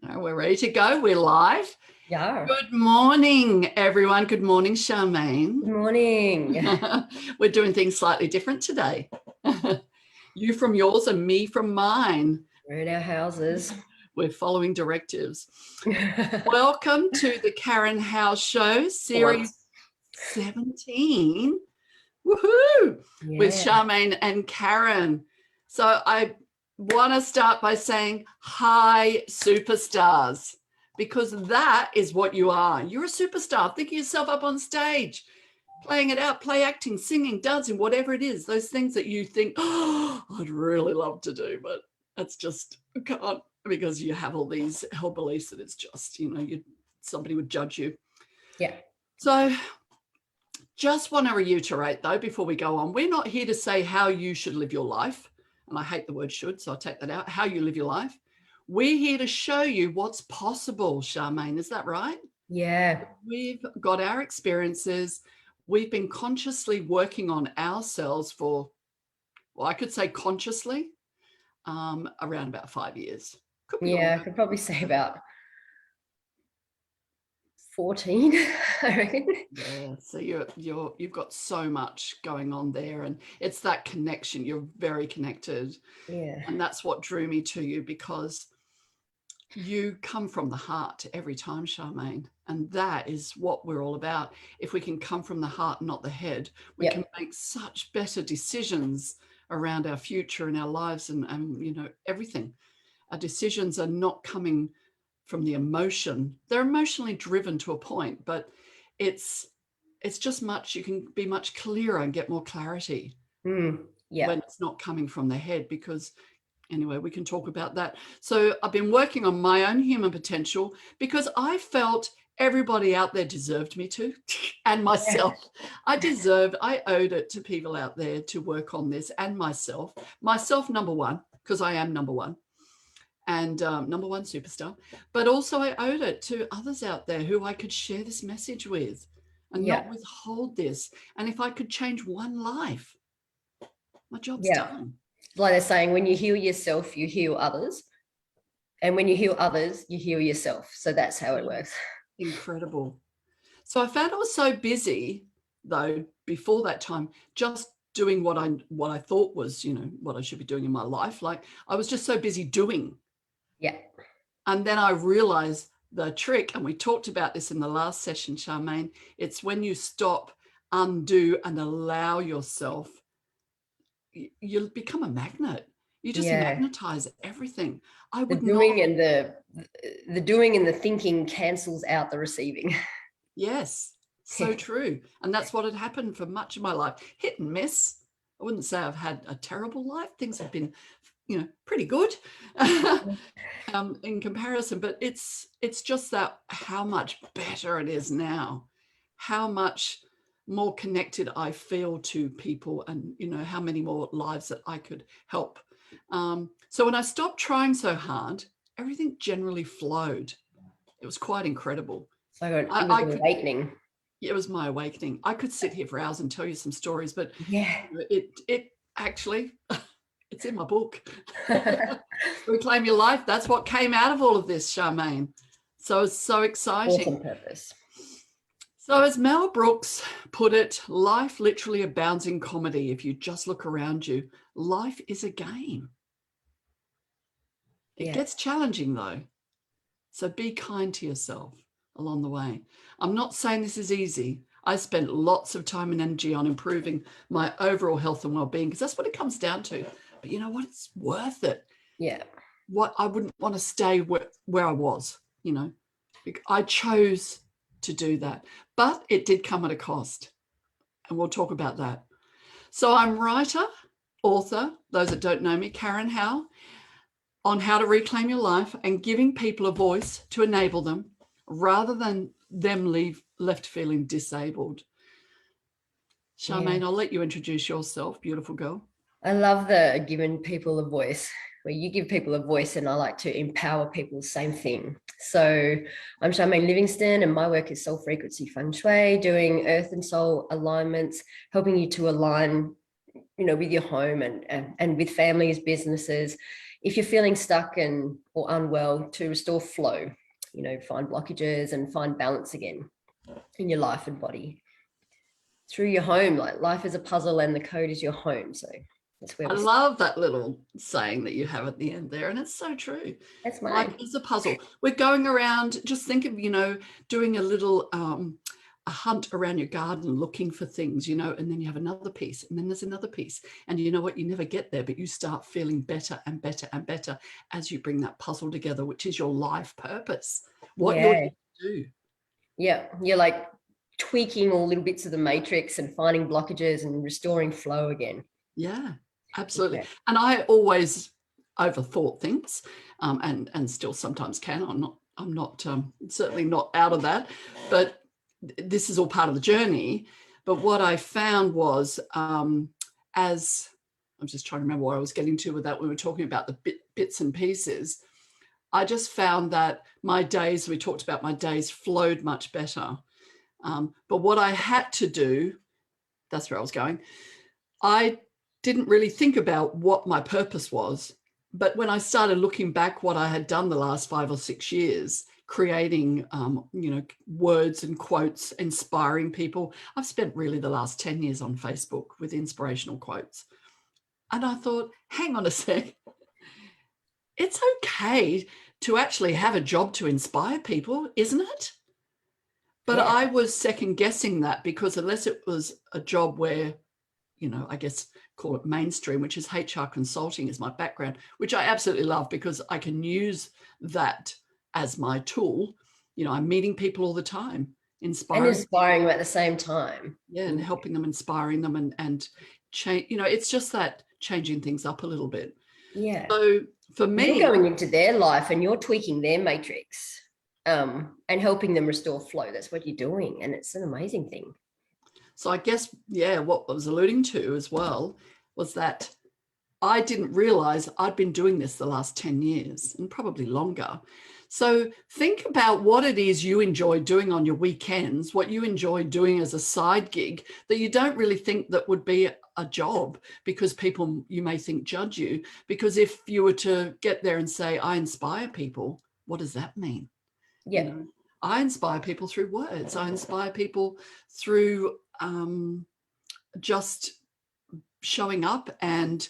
We're ready to go. We're live. Yeah. Good morning, everyone. Good morning, Charmaine. Good morning. We're doing things slightly different today. You from yours and me from mine. We're in our houses. We're following directives. Welcome to the Karen Howe Show, Series 17. Woohoo! Yeah. With Charmaine and Karen. So I want to start by saying hi, superstars, because that is what you are. You're a superstar. Think of yourself up on stage, playing it out, play acting, singing, dancing, whatever it is, those things that you think, oh, I'd really love to do, but that's just can't, because you have all these held beliefs that it's just, somebody would judge you. Yeah. So just want to reiterate, though, before we go on, we're not here to say how you should live your life. And I hate the word should, so I'll take that out. How you live your life. We're here to show you what's possible, Charmaine. Is that right? Yeah. We've got our experiences. We've been consciously working on ourselves for, well, I could say consciously, around about 5 years. I could probably say about 14, I reckon. Yeah, so you've got so much going on there, and it's that connection. You're very connected. Yeah. And that's what drew me to you, because you come from the heart every time, Charmaine, and that is what we're all about. If we can come from the heart, not the head, we can make such better decisions around our future and our lives and everything. Our decisions are not coming from the emotion. They're emotionally driven to a point, but it's just you can be much clearer and get more clarity when it's not coming from the head, because anyway, we can talk about that. So I've been working on my own human potential, because I felt everybody out there deserved me to, and myself. I owed it to people out there to work on this, and myself number one, because I am number one. And number one superstar, but also I owed it to others out there who I could share this message with and not withhold this. And if I could change one life, my job's done. Like they're saying, when you heal yourself, you heal others. And when you heal others, you heal yourself. So that's how it works. Incredible. So I found I was so busy, though, before that time, just doing what I thought was, what I should be doing in my life. Like I was just so busy doing. Yeah. And then I realized the trick, and we talked about this in the last session, Charmaine, it's when you stop, undo, and allow yourself, you'll become a magnet. You just magnetize everything. The doing and the thinking cancels out the receiving. Yes, so true. And that's what had happened for much of my life. Hit and miss. I wouldn't say I've had a terrible life. Things have been pretty good in comparison, but it's just that how much better it is now, how much more connected I feel to people, and how many more lives that I could help. So when I stopped trying so hard, everything generally flowed. It was quite incredible. So it was an awakening. It was my awakening. I could sit here for hours and tell you some stories, but it actually it's in my book. Reclaim Your Life. That's what came out of all of this, Charmaine. So it's so exciting. Awesome purpose. So as Mel Brooks put it, life literally abounds in comedy. If you just look around you, life is a game. It gets challenging, though. So be kind to yourself along the way. I'm not saying this is easy. I spent lots of time and energy on improving my overall health and well-being, because that's what it comes down to. But you know what? It's worth it. Yeah. What I wouldn't want to stay where I was, I chose to do that, but it did come at a cost, and we'll talk about that. So I'm writer, author, those that don't know me, Karen Howe, on how to reclaim your life and giving people a voice to enable them rather than them left feeling disabled. Charmaine, I'll let you introduce yourself, beautiful girl. I love the giving people a voice, where you give people a voice, and I like to empower people, same thing. So I'm Charmaine Livingston, and my work is soul frequency feng shui, doing earth and soul alignments, helping you to align, with your home and with families, businesses, if you're feeling stuck or unwell, to restore flow, find blockages and find balance again in your life and body through your home. Like, life is a puzzle and the code is your home. So that's where I love that little saying that you have at the end there, and it's so true. That's Life mine. is a puzzle. We're going around, just think of, doing a little a hunt around your garden looking for things, and then you have another piece, and then there's another piece. And you know what? You never get there, but you start feeling better and better and better as you bring that puzzle together, which is your life purpose, what you're here to do. Yeah. You're like tweaking all little bits of the matrix and finding blockages and restoring flow again. Yeah, absolutely. Yeah. And I always overthought things, and still sometimes can. I'm not certainly not out of that, but this is all part of the journey. But what I found was, as I'm just trying to remember what I was getting to with that, when we were talking about the bits and pieces, I just found that my days, we talked about my days, flowed much better. But what I had to do, that's where I was going, I didn't really think about what my purpose was. But when I started looking back what I had done the last 5 or 6 years, creating, words and quotes, inspiring people, I've spent really the last 10 years on Facebook with inspirational quotes. And I thought, hang on a sec, it's okay to actually have a job to inspire people, isn't it? But Yeah. I was second guessing that, because unless it was a job where, I guess call it mainstream, which is HR consulting is my background, which I absolutely love because I can use that as my tool. I'm meeting people all the time, inspiring them at the same time. Yeah, and helping them, inspiring them, and change. It's just that changing things up a little bit. Yeah. So for me, you're going into their life and you're tweaking their matrix, and helping them restore flow. That's what you're doing, and it's an amazing thing. So I guess, what I was alluding to as well was that I didn't realize I'd been doing this the last 10 years and probably longer. So think about what it is you enjoy doing on your weekends, what you enjoy doing as a side gig that you don't really think that would be a job, because people, you may think, judge you. Because if you were to get there and say, I inspire people, what does that mean? Yeah. I inspire people through words. I inspire people through just showing up and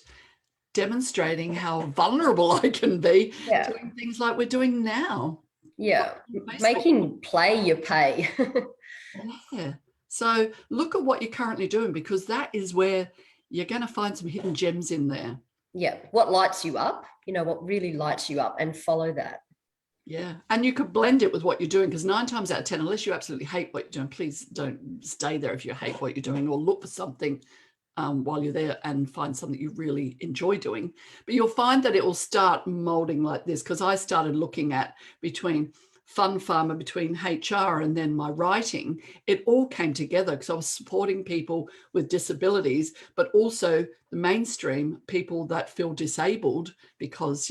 demonstrating how vulnerable I can be, doing things like we're doing now. Yeah. Making play your pay. Yeah. So look at what you're currently doing, because that is where you're going to find some hidden gems in there. Yeah. What lights you up, what really lights you up, and follow that. Yeah. And you could blend it with what you're doing, because 9 times out of 10, unless you absolutely hate what you're doing, please don't stay there if you hate what you're doing, or look for something while you're there and find something you really enjoy doing. But you'll find that it will start molding like this, because I started looking at between Fun Farmer, between HR and then my writing. It all came together because I was supporting people with disabilities, but also the mainstream people that feel disabled because,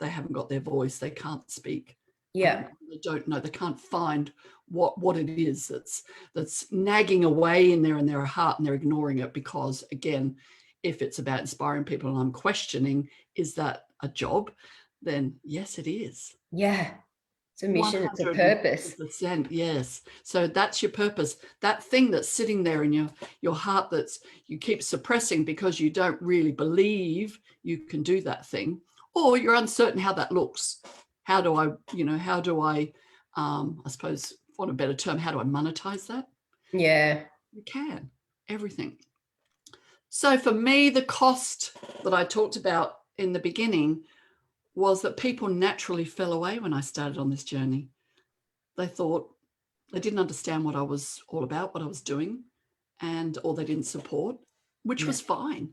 they haven't got their voice, they can't speak. Yeah. They don't know, they can't find what it is that's nagging away in their heart, and they're ignoring it. Because again, if it's about inspiring people and I'm questioning, is that a job? Then yes, it is. Yeah. It's a mission, it's a purpose. Yes. So that's your purpose. That thing that's sitting there in your heart that's you keep suppressing because you don't really believe you can do that thing, or you're uncertain how that looks. How do I suppose, for a better term, how do I monetize that? Yeah. You can. Everything. So for me, the cost that I talked about in the beginning was that people naturally fell away when I started on this journey. They thought they didn't understand what I was all about, what I was doing, or they didn't support, which was fine.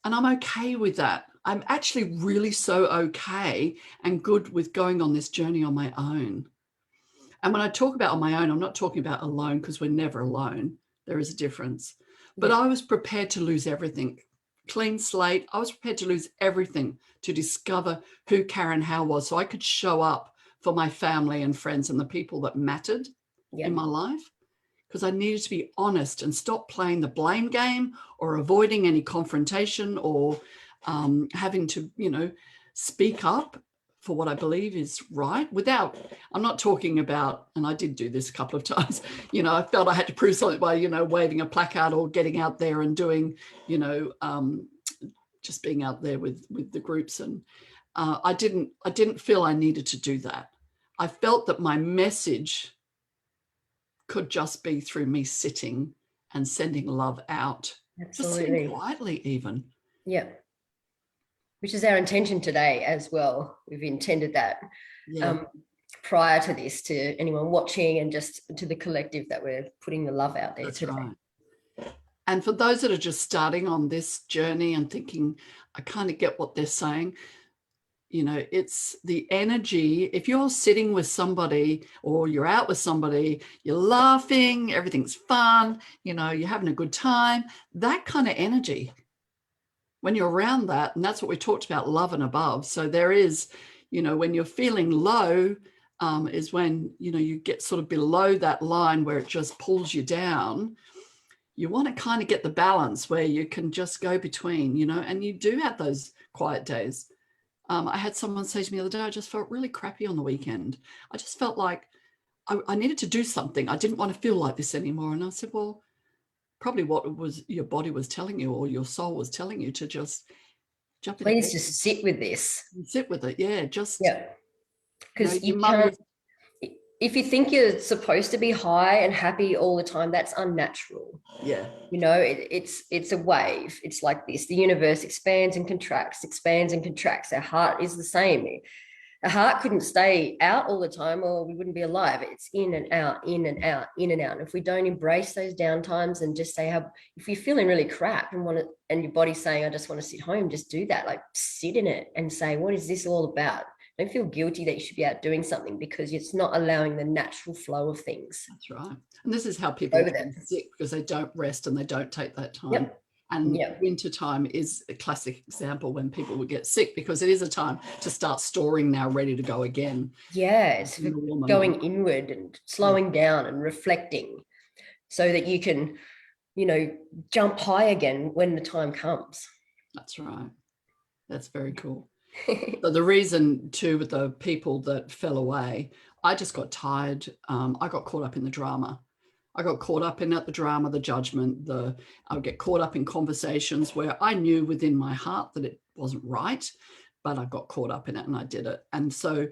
And I'm okay with that. I'm actually really so okay and good with going on this journey on my own. And when I talk about on my own, I'm not talking about alone, because we're never alone. There is a difference. But I was prepared to lose everything. Clean slate. I was prepared to lose everything to discover who Karen Howe was, so I could show up for my family and friends and the people that mattered in my life. Because I needed to be honest and stop playing the blame game or avoiding any confrontation or having to, speak up for what I believe is right without, I'm not talking about, and I did do this a couple of times, you know, I felt I had to prove something by, you know, waving a placard or getting out there and doing, you know, just being out there with the groups. And I didn't feel I needed to do that. I felt that my message could just be through me sitting and sending love out. Just sitting Absolutely. quietly even. Yeah. Which is our intention today as well. We've intended that prior to this, to anyone watching and just to the collective, that we're putting the love out there. That's today. right. And for those that are just starting on this journey and thinking, I kind of get what they're saying, you know, it's the energy. If you're sitting with somebody or you're out with somebody, you're laughing, everything's fun, you know, you're having a good time, that kind of energy, when you're around that, and that's what we talked about, love and above. So there is, you know, when you're feeling low, is when, you know, you get sort of below that line where it just pulls you down. You want to kind of get the balance where you can just go between, you know, and you do have those quiet days. I had someone say to me the other day, I just felt really crappy on the weekend. I just felt like I needed to do something. I didn't want to feel like this anymore. And I said, well, probably what it was your body was telling you or your soul was telling you to just jump into Please bed. just sit with this. Sit with it. Yeah, just, because you know, you can't, if you think you're supposed to be high and happy all the time, that's unnatural. Yeah. You know, it's a wave. It's like this. The universe expands and contracts, expands and contracts. Our heart is the same. A heart couldn't stay out all the time or we wouldn't be alive. It's in and out, in and out, in and out. And if we don't embrace those downtimes and just say, if you're feeling really crap and and your body's saying, I just want to sit home, just do that. Like sit in it and say, what is this all about? Don't feel guilty that you should be out doing something, because it's not allowing the natural flow of things. That's right. And this is how people get sick, because they don't rest and they don't take that time. And winter time is a classic example when people would get sick, because it is a time to start storing now, ready to go again. It's going inward and slowing down and reflecting so that you can, you know, jump high again when the time comes. That's right. That's very cool. So the reason too with the people that fell away, I just got tired. I got caught up in the drama. I got caught up in the drama, the judgment, I would get caught up in conversations where I knew within my heart that it wasn't right, but I got caught up in it and I did it. And so,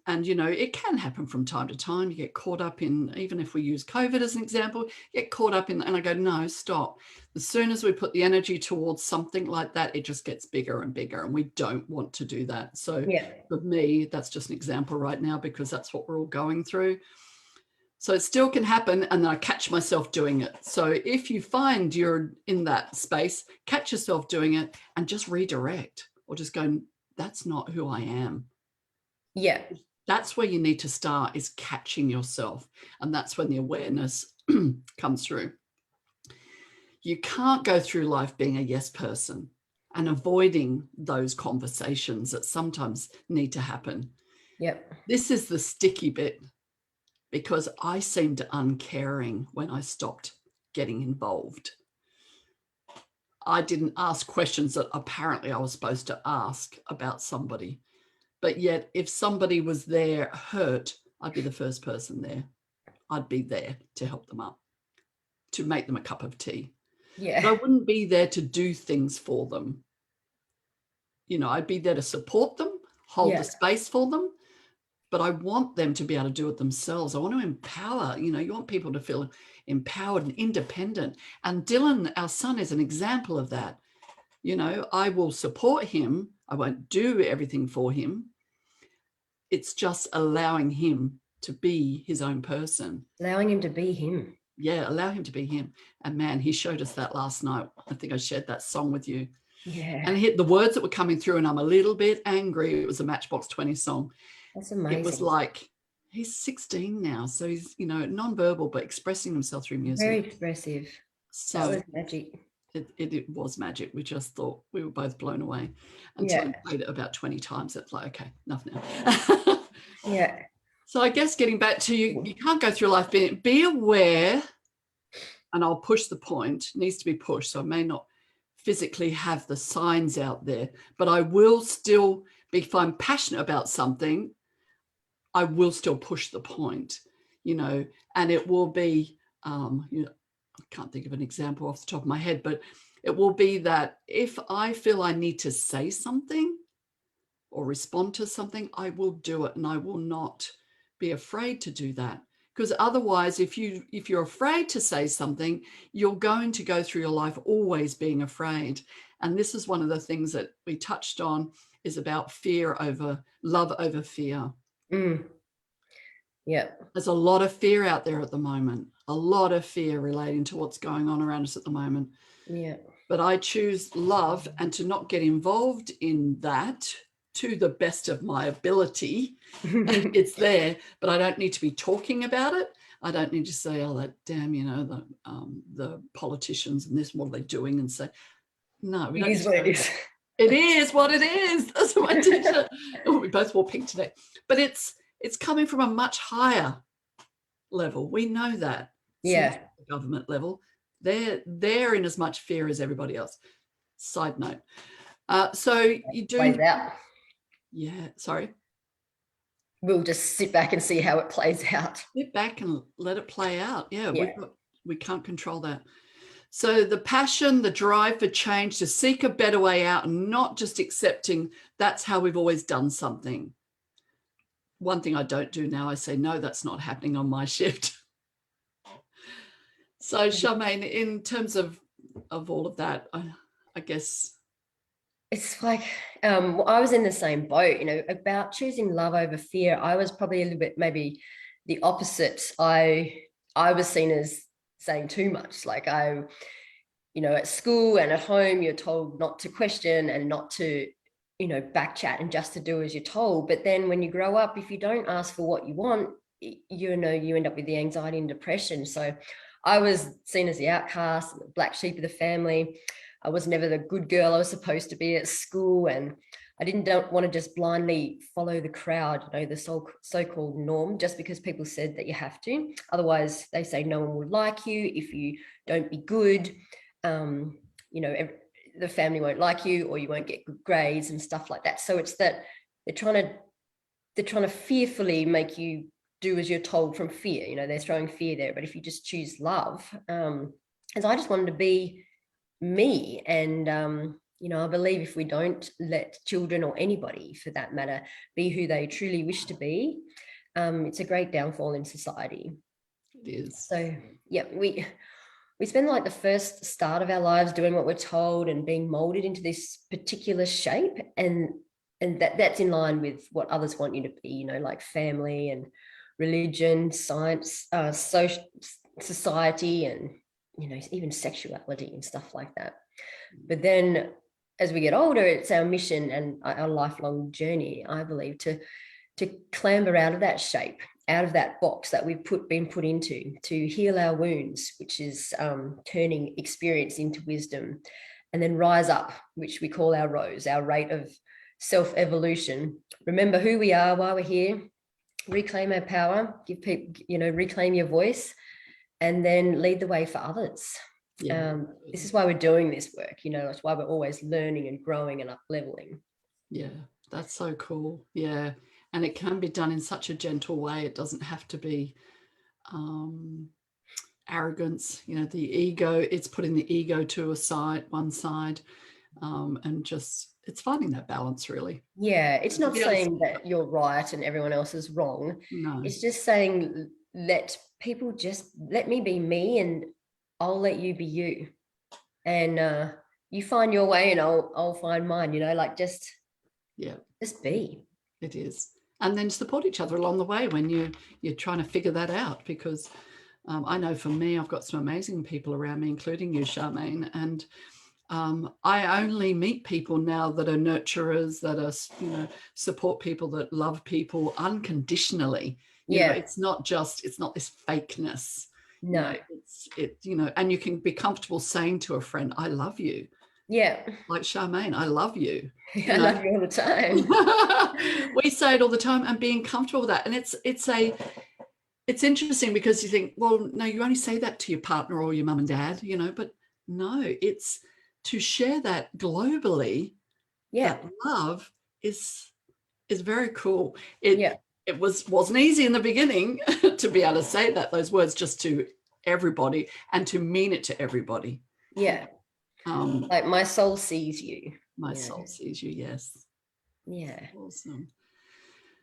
and, you know, it can happen from time to time. You get caught up in, even if we use COVID as an example, get caught up in, and I go, no, stop. As soon as we put the energy towards something like that, it just gets bigger and bigger, and we don't want to do that. So for me, that's just an example right now, because that's what we're all going through. So it still can happen, and then I catch myself doing it. So if you find you're in that space, catch yourself doing it and just redirect, or just go, that's not who I am. That's where you need to start, is catching yourself. And that's when the awareness comes through. You can't go through life being a yes person and avoiding those conversations that sometimes need to happen. This is the sticky bit, because I seemed uncaring when I stopped getting involved. I didn't ask questions that apparently I was supposed to ask about somebody. But yet, if somebody was there hurt, I'd be the first person there. I'd be there to help them up, to make them a cup of tea. But I wouldn't be there to do things for them. You know, I'd be there to support them, hold the space for them, but I want them to be able to do it themselves. I want to empower, you know, you want people to feel empowered and independent. And Dylan, our son, is an example of that. You know, I will support him. I won't do everything for him. It's just allowing him to be his own person. Allowing him to be him. Yeah, allow him to be him. And man, he showed us that last night. I think I shared that song with you. And the words that were coming through, and I'm a little bit angry. It was a Matchbox 20 song. That's amazing. It was like, he's 16 now. So he's, you know, nonverbal, but expressing himself through music. Very expressive. So that was magic. It was magic. We just thought, we were both blown away until I played it about 20 times. It's like, okay, enough now. So I guess getting back to you can't go through life be aware, and I'll push the point, it needs to be pushed. So I may not physically have the signs out there, but I will still If I'm passionate about something, I will still push the point, and it will be, I can't think of an example off the top of my head, but it will be that if I feel I need to say something or respond to something, I will do it, and I will not be afraid to do that. Because otherwise, if you're afraid to say something, you're going to go through your life always being afraid. And this is one of the things that we touched on, is about love over fear. Yeah. There's a lot of fear out there at the moment, a lot of fear relating to what's going on around us at the moment. Yeah. But I choose love, and to not get involved in that to the best of my ability. It's there, but I don't need to be talking about it. I don't need to say, oh, that damn, the politicians and this, what are they doing? And say, no, we don't. It is what it is. It is what it is. That's what my teacher. Oh, we both wore pink today. But it's coming from a much higher level. We know that. Yeah. The government level. They're in as much fear as everybody else. Side note. So you do. Plays out. Yeah. Sorry. We'll just sit back and see how it plays out. Sit back and let it play out. Yeah. We can't control that. So the passion, the drive for change, to seek a better way out, and not just accepting that's how we've always done something. One thing I don't do now, I say, no, that's not happening on my shift. So Charmaine, in terms of all of that, I guess. It's like, I was in the same boat, about choosing love over fear. I was probably a little bit maybe the opposite. I was seen as saying too much. Like at school and at home, you're told not to question and not to, back chat, and just to do as you're told. But then when you grow up, if you don't ask for what you want, you end up with the anxiety and depression. So I was seen as the outcast, the black sheep of the family. I was never the good girl I was supposed to be at school, and I don't want to just blindly follow the crowd, the so-called norm, just because people said that you have to. Otherwise, they say no one will like you if you don't be good. The family won't like you, or you won't get good grades and stuff like that. So it's that they're trying to fearfully make you do as you're told from fear. They're throwing fear there. But if you just choose love, as I just wanted to be me, and I believe if we don't let children, or anybody for that matter, be who they truly wish to be, it's a great downfall in society. It is. So yeah, we spend like the first start of our lives doing what we're told and being molded into this particular shape, and that's in line with what others want you to be, like family and religion, science, social, society, and even sexuality and stuff like that. But then as we get older, it's our mission and our lifelong journey, I believe, to clamber out of that shape, out of that box that we've been put into, to heal our wounds, which is turning experience into wisdom, and then rise up, which we call our rose, our rate of self-evolution. Remember who we are, why we're here, reclaim our power, give people, reclaim your voice, and then lead the way for others. Yeah. This is why we're doing this work. That's why we're always learning and growing and up-leveling. Yeah, that's so cool. Yeah. And it can be done in such a gentle way. It doesn't have to be arrogance, the ego. It's putting the ego to one side, and just, it's finding that balance, really. Yeah, it's not saying that you're right and everyone else is wrong. No. It's just saying, let people just let me be me, and I'll let you be you. And you find your way and I'll find mine, just be. It is. And then support each other along the way when you're trying to figure that out, because I know for me, I've got some amazing people around me, including you, Charmaine, and I only meet people now that are nurturers, that are, support people, that love people unconditionally. It's not this fakeness. No, and you can be comfortable saying to a friend, I love you. Yeah. Like Charmaine, I love you. I love you all the time. We say it all the time, and being comfortable with that. And it's interesting, because you think, well, no, you only say that to your partner or your mum and dad, but no, it's to share that globally. Yeah. That love is is very cool. Yeah. It wasn't easy in the beginning to be able to say those words just to everybody and to mean it to everybody. Yeah. Like my soul sees you. My soul sees you. Yes. Yeah. Awesome.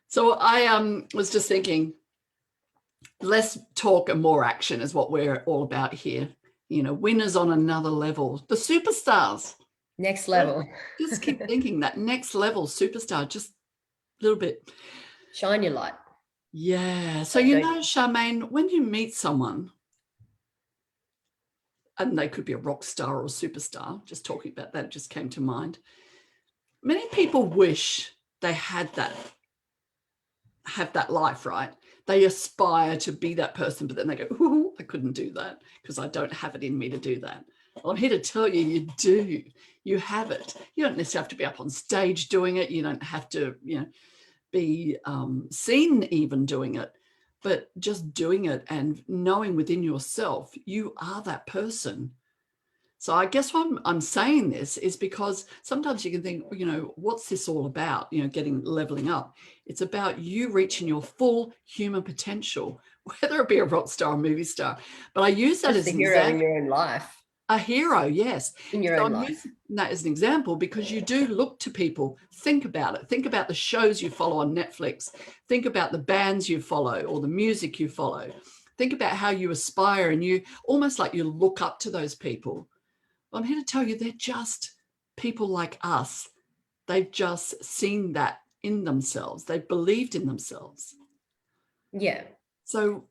So I was just thinking, less talk and more action is what we're all about here. Winners on another level, the superstars. Next level. Just keep thinking that next level superstar, just a little bit. Shine your light. Yeah. So, Charmaine, when you meet someone, and they could be a rock star or a superstar, just talking about that just came to mind. Many people wish they have that life, right? They aspire to be that person, but then they go, "Ooh, I couldn't do that because I don't have it in me to do that." Well, I'm here to tell you, you do. You have it. You don't necessarily have to be up on stage doing it. You don't have to, be seen even doing it, but just doing it and knowing within yourself, you are that person. So I guess why I'm saying this is because sometimes you can think, what's this all about? Leveling up. It's about you reaching your full human potential, whether it be a rock star or movie star. But I use that as a an hero example. in your own life. A hero, yes. In your own life. Using that as an example because you do look to people. Think about it. Think about the shows you follow on Netflix. Think about the bands you follow or the music you follow. Think about how you aspire and you almost like you look up to those people. I'm here to tell you they're just people like us. They've just seen that in themselves. They've believed in themselves. Yeah. So,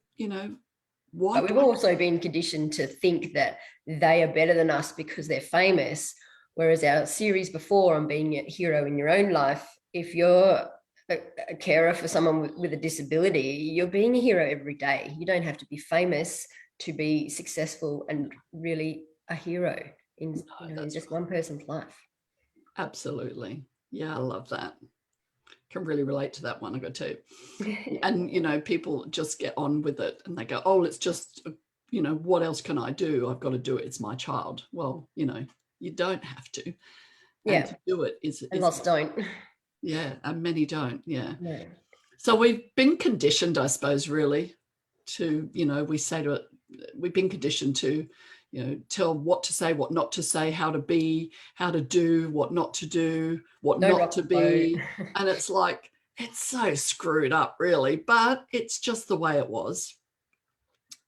why? But we've also been conditioned to think that they are better than us because they're famous. Whereas our series before on being a hero in your own life, if you're a carer for someone with a disability, you're being a hero every day. You don't have to be famous to be successful and really a hero in just one person's life. Absolutely. Yeah, I love that. Can really relate to that one, I got to. And people just get on with it and they go, oh, it's just what else can I do? I've got to do it. It's my child. Well, you don't have to. Yeah. And to do it is lots don't. Yeah, and many don't. Yeah. No. So we've been conditioned, I suppose, really, to we've been conditioned to tell what to say, what not to say, how to be, how to do, what not to do, what not to be. And it's like, it's so screwed up, really, but it's just the way it was.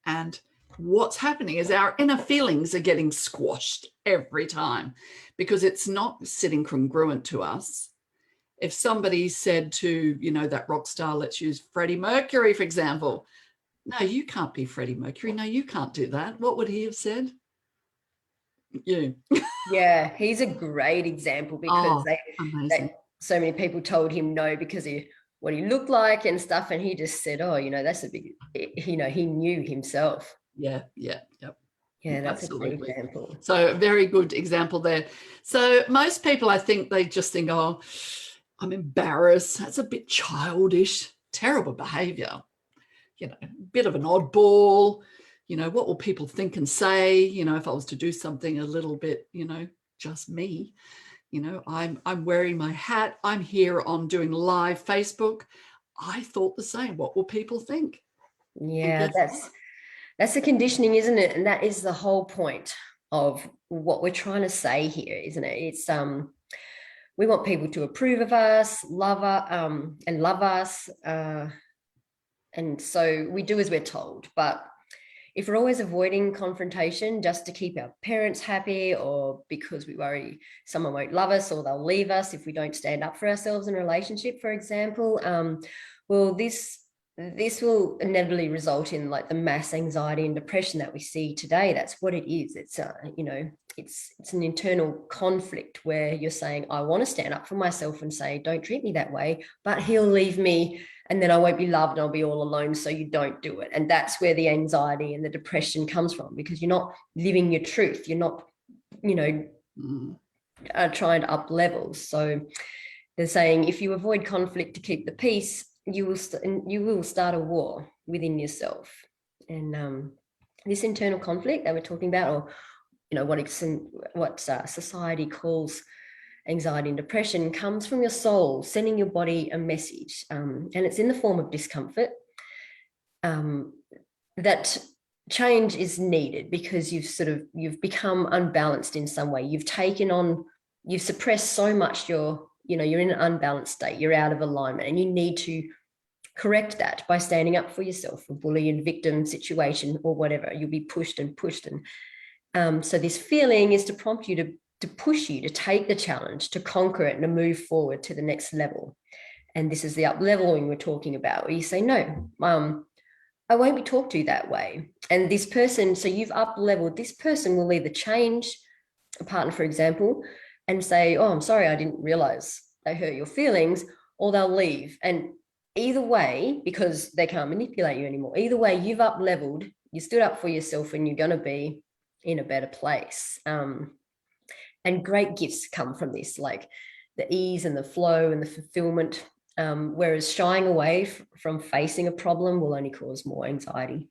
And what's happening is our inner feelings are getting squashed every time because it's not sitting congruent to us. If somebody said to, that rock star, let's use Freddie Mercury, for example, no, you can't be Freddie Mercury. No, you can't do that. What would he have said? You. Yeah, he's a great example because so many people told him no because of what he looked like and stuff. And he just said, oh, that's a big, he knew himself. Yeah. Yeah, that's absolutely. A great example. So a very good example there. So most people, I think they just think, oh, I'm embarrassed. That's a bit childish, terrible behavior. A bit of an oddball. What will people think and say? If I was to do something a little bit, just me. I'm wearing my hat. I'm here on doing live Facebook. I thought the same. What will people think? Yeah, that's the conditioning, isn't it? And that is the whole point of what we're trying to say here, isn't it? It's we want people to approve of us, love us, and so we do as we're told. But if we're always avoiding confrontation just to keep our parents happy, or because we worry someone won't love us or they'll leave us if we don't stand up for ourselves in a relationship, for example, well, this will inevitably result in like the mass anxiety and depression that we see today. That's what it is. It's it's an internal conflict where you're saying, I want to stand up for myself and say, don't treat me that way, but he'll leave me and then I won't be loved and I'll be all alone, so you don't do it. And that's where the anxiety and the depression comes from, because you're not living your truth. You're not, trying to up levels. So they're saying if you avoid conflict to keep the peace, you will start a war within yourself. And this internal conflict that we're talking about, or what society calls anxiety and depression comes from your soul sending your body a message, and it's in the form of discomfort. That change is needed because you've become unbalanced in some way. You've suppressed so much. You're in an unbalanced state. You're out of alignment, and you need to correct that by standing up for yourself. A bully and victim situation or whatever, you'll be pushed and pushed. And so this feeling is to prompt you to push you to take the challenge, to conquer it, and to move forward to the next level. And this is the up leveling we're talking about, where you say, no, I won't be talked to that way. And this person, so you've up leveled, this person will either change, a partner, for example, and say, oh, I'm sorry, I didn't realize they hurt your feelings, or they'll leave. And either way, because they can't manipulate you anymore, either way, you've up leveled, you stood up for yourself, and you're going to be in a better place. And great gifts come from this, like the ease and the flow and the fulfillment. Whereas shying away from facing a problem will only cause more anxiety.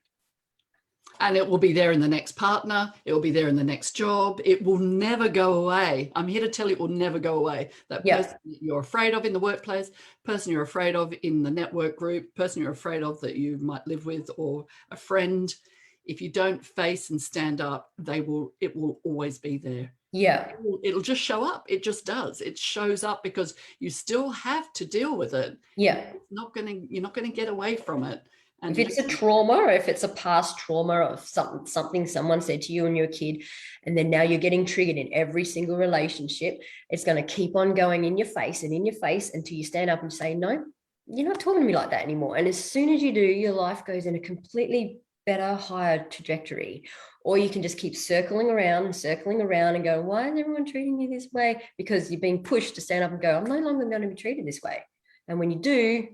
And it will be there in the next partner. It will be there in the next job. It will never go away. I'm here to tell you, it will never go away. That person you're afraid of in the workplace, person you're afraid of in the network group, person you're afraid of that you might live with, or a friend, if you don't face and stand up, it will always be there. Yeah. It'll just show up. It just does. It shows up because you still have to deal with it. Yeah. You're not going to get away from it. And if it's a trauma, or if it's a past trauma of something someone said to you when you're a kid, and then now you're getting triggered in every single relationship, it's going to keep on going in your face and in your face until you stand up and say, no, you're not talking to me like that anymore. And as soon as you do, your life goes in a completely better, higher trajectory. Or you can just keep circling around and go, why is everyone treating you this way? Because you're being pushed to stand up and go, I'm no longer going to be treated this way. And when you do,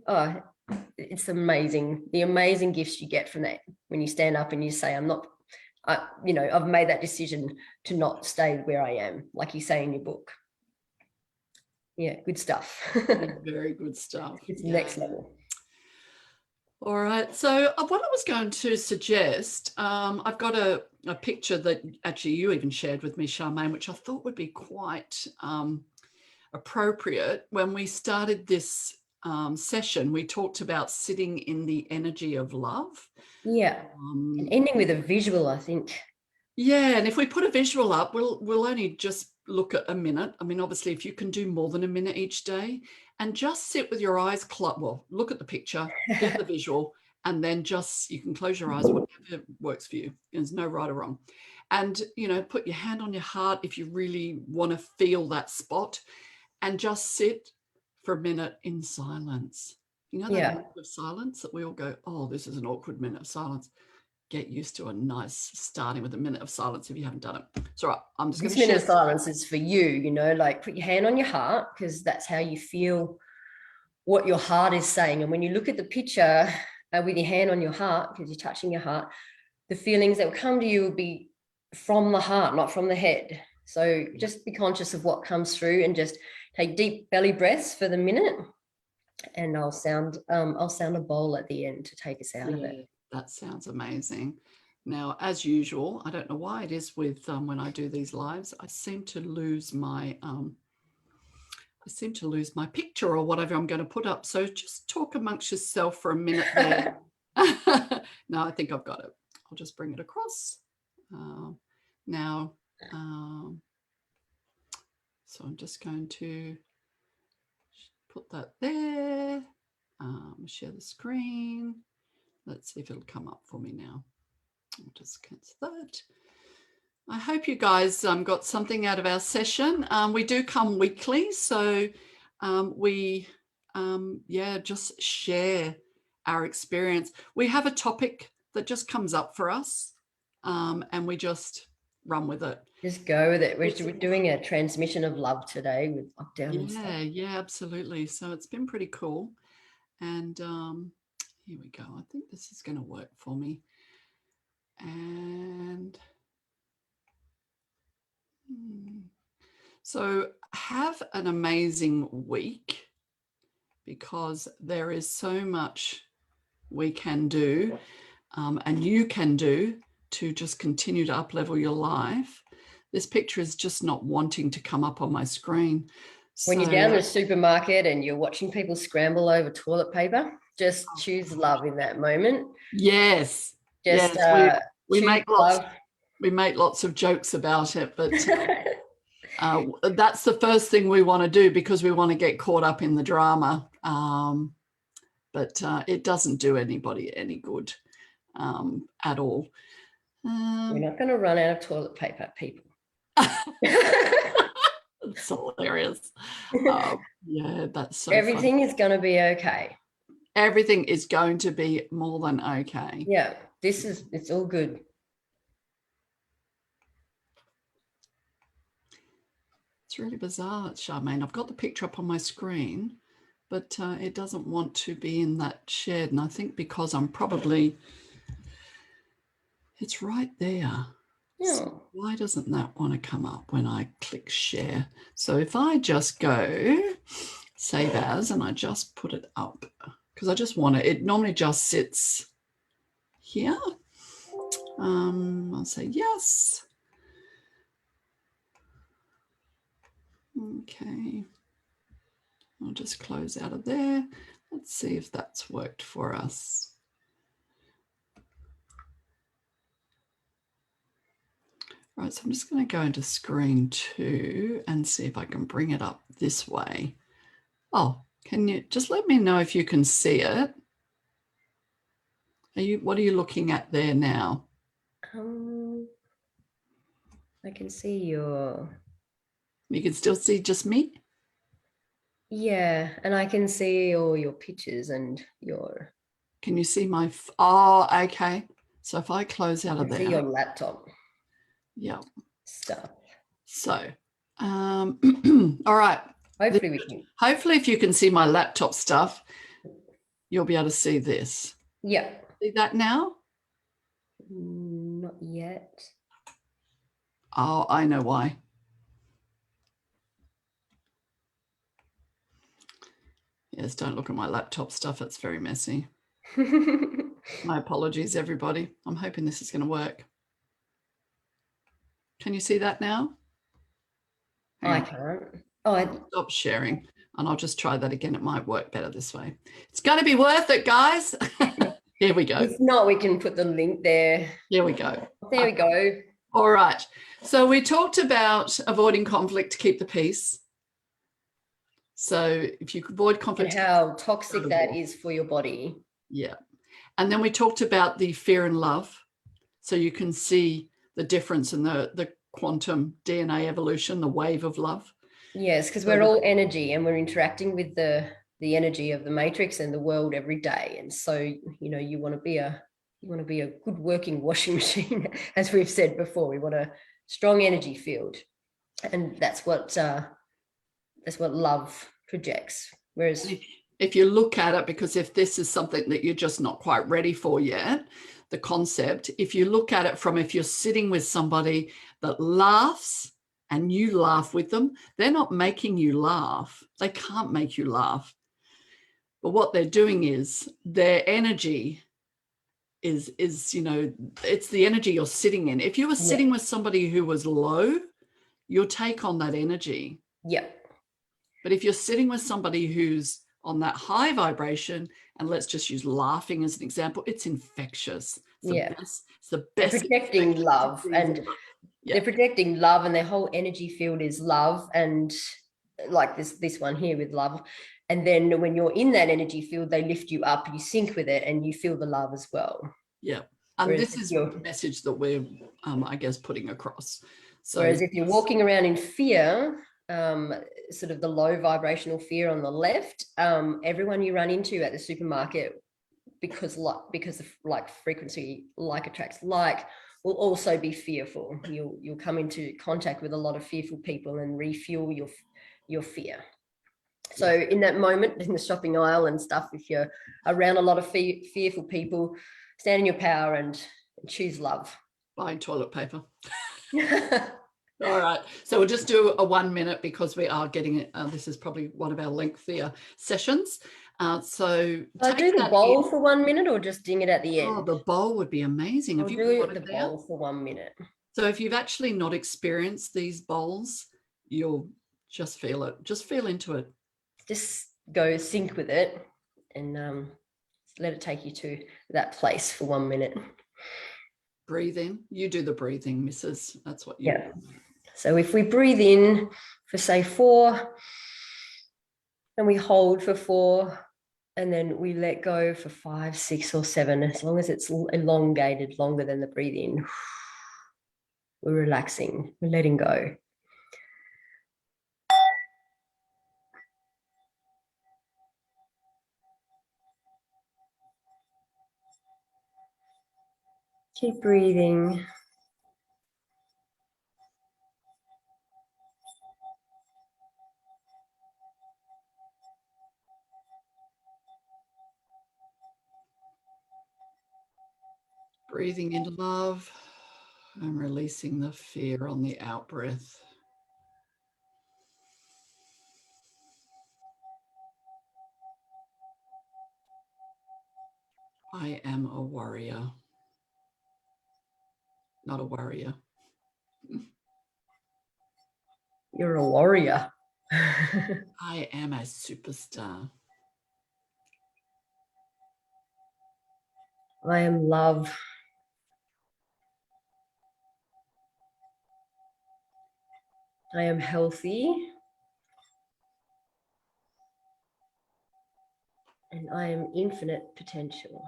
it's amazing, the amazing gifts you get from that when you stand up and you say, I've made that decision to not stay where I am, like you say in your book. Yeah, good stuff. Very good stuff. It's next level. All right. So what I was going to suggest, I've got a picture that actually you even shared with me, Charmaine, which I thought would be quite appropriate. When we started this session, we talked about sitting in the energy of love. Yeah. And ending with a visual, I think. Yeah. And if we put a visual up, we'll only just look at a minute. I mean, obviously, if you can do more than a minute each day, and just sit with your eyes closed. Well, look at the picture, get the visual, and then you can close your eyes, whatever works for you. There's no right or wrong. And, put your hand on your heart if you really want to feel that spot, and just sit for a minute in silence. That minute of silence that we all go, oh, this is an awkward minute of silence. Get used to a nice starting with a minute of silence if you haven't done it. So right, I'm just going to this minute of silence is for you, like put your hand on your heart, because that's how you feel what your heart is saying. And when you look at the picture with your hand on your heart, because you're touching your heart, the feelings that will come to you will be from the heart, not from the head. So just be conscious of what comes through and just take deep belly breaths for the minute. And I'll sound a bowl at the end to take us out of it. That sounds amazing. Now, as usual, I don't know why it is with when I do these lives, I seem to lose my picture or whatever I'm going to put up. So just talk amongst yourself for a minute there. No, I think I've got it. I'll just bring it across. Now, so I'm just going to put that there. Share the screen. Let's see if it'll come up for me now. I'll just cancel that. I hope you guys got something out of our session. We do come weekly, so we just share our experience. We have a topic that just comes up for us, and we just run with it. Just go with it. We're doing a transmission of love today with lockdown and stuff. Yeah, absolutely. So it's been pretty cool. And here we go. I think this is going to work for me. And so have an amazing week, because there is so much we can do and you can do to just continue to up-level your life. this picture is just not wanting to come up on my screen. When you're down the supermarket and you're watching people scramble over toilet paper, just choose love in that moment. Yes. Just we make love. We make lots of jokes about it, but that's the first thing we want to do because we want to get caught up in the drama. But it doesn't do anybody any good at all. We're not going to run out of toilet paper, people. It's hilarious. Yeah, that's so Everything is going to be okay. Everything is going to be more than okay. Yeah, it's all good. It's really bizarre, Charmaine. I've got the picture up on my screen, but it doesn't want to be in that shed. And I think because it's right there. Yeah. So why doesn't that want to come up when I click share? So if I just go save as and I just put it up, because I just want it normally just sits here. I'll say yes. Okay. I'll just close out of there. Let's see if that's worked for us. Right, so I'm just going to go into screen 2 and see if I can bring it up this way. Oh, can you just let me know if you can see it? What are you looking at there now? I can see your... You can still see just me? Yeah, and I can see all your pictures and your... Can you see my... Oh, okay. So if I close out of there... see your laptop. Yeah. Stuff. So, all right. Hopefully we can... Hopefully if you can see my laptop stuff, you'll be able to see this. Yeah. See that now? Not yet. Oh, I know why. Yes, don't look at my laptop stuff. It's very messy. My apologies, everybody. I'm hoping this is going to work. Can you see that now? I can't. Oh, Stop sharing, and I'll just try that again. It might work better this way. It's going to be worth it, guys. Here we go. If not, we can put the link there. Here we go. There we go. All right. So we talked about avoiding conflict to keep the peace. So if you avoid conflict... And how toxic that is for your body. Yeah. And then we talked about the fear and love. So you can see the difference in the quantum DNA evolution, the wave of love. Yes, because we're all energy and we're interacting with the energy of the matrix and the world every day. And so, you know, you want to be a good working washing machine, as we've said before. We want a strong energy field. And that's what love projects. Whereas if you look at it, because if this is something that you're just not quite ready for yet, the concept, if you look at it from if you're sitting with somebody that laughs and you laugh with them, they're not making you laugh. They can't make you laugh. But what they're doing is their energy is you know, it's the energy you're sitting in. If you were sitting with somebody who was low, you'll take on that energy. Yeah. But if you're sitting with somebody who's on that high vibration, and let's just use laughing as an example, it's infectious. It's the best. They're projecting love, and they're projecting love, and their whole energy field is love, and like this one here with love. And then when you're in that energy field, they lift you up, you sync with it, and you feel the love as well. Yeah. And whereas this is the message that we're, I guess, putting across. So, whereas if you're walking around in fear, sort of the low vibrational fear on the left, everyone you run into at the supermarket, because of frequency, like attracts like, will also be fearful. You'll come into contact with a lot of fearful people and refuel your fear. So in that moment in the shopping aisle and stuff, if you're around a lot of fearful people, stand in your power and choose love. Buying toilet paper. All right. So we'll just do a 1 minute because we are getting it. This is probably one of our lengthier sessions. So I'll do the bowl for 1 minute or just ding it at the end? Oh, the bowl would be amazing. I'll do the bowl for 1 minute. So if you've actually not experienced these bowls, you'll just feel it. Just feel into it. Just go sync with it and let it take you to that place for 1 minute. Breathe in. You do the breathing, Mrs. That's what you. Yeah. So if we breathe in for say 4, and we hold for 4, and then we let go for 5, 6, or 7, as long as it's elongated longer than the breathe in. We're relaxing, we're letting go. Keep breathing. Breathing into love and releasing the fear on the out breath. I am a warrior, not a warrior. You're a warrior. I am a superstar. I am love. I am healthy. And I am infinite potential.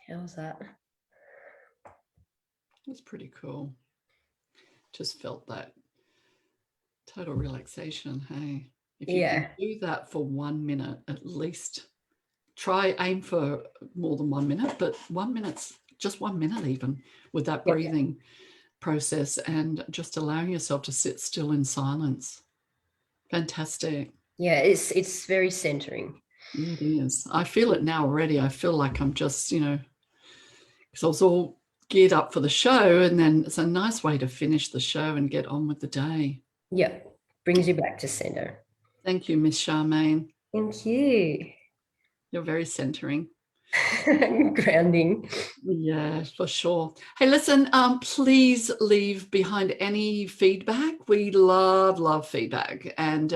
How's that? That's pretty cool. Just felt that total relaxation. Hey, if you can do that for 1 minute at least, aim for more than 1 minute, but 1 minute's just 1 minute even with that breathing process and just allowing yourself to sit still in silence. Fantastic. Yeah, it's very centering. It is. I feel it now already. I feel like I'm just, because I was all geared up for the show, and then it's a nice way to finish the show and get on with the day. Yeah, brings you back to center. Thank you, Miss Charmaine. Thank you. You're very centering. Grounding. Yeah, for sure. Hey, listen, please leave behind any feedback. We love feedback. And,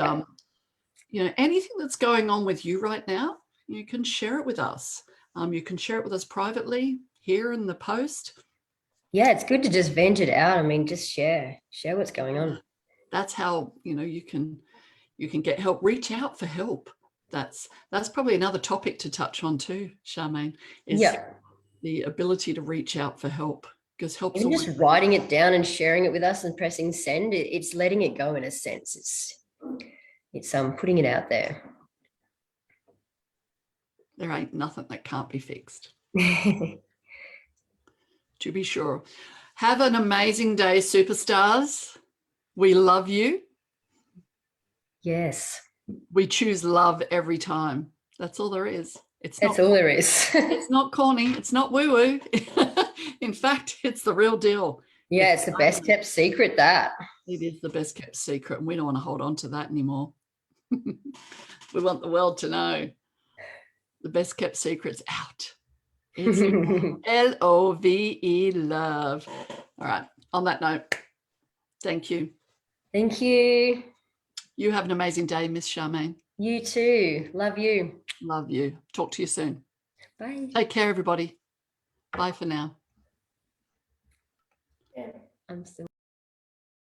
anything that's going on with you right now, you can share it with us. You can share it with us privately here in the post. Yeah, it's good to just vent it out. I mean, just share what's going on. That's how, you can get help. Reach out for help. That's probably another topic to touch on too, Charmaine, is the ability to reach out for help, because help's even just writing it down and sharing it with us and pressing send, it's letting it go in a sense. It's putting it out there. There ain't nothing that can't be fixed. To be sure. Have an amazing day, superstars. We love you. Yes. We choose love every time. That's all there is. That's all there is. It's not corny. It's not woo-woo. In fact, it's the real deal. Yeah, it's the best kept secret, that. It is the best kept secret, and we don't want to hold on to that anymore. We want the world to know the best kept secret's out. It's L-O-V-E, love. All right. On that note, thank you. Thank you. You have an amazing day, Miss Charmaine. You too. Love you. Love you. Talk to you soon. Bye. Take care, everybody. Bye for now. Yeah, I'm still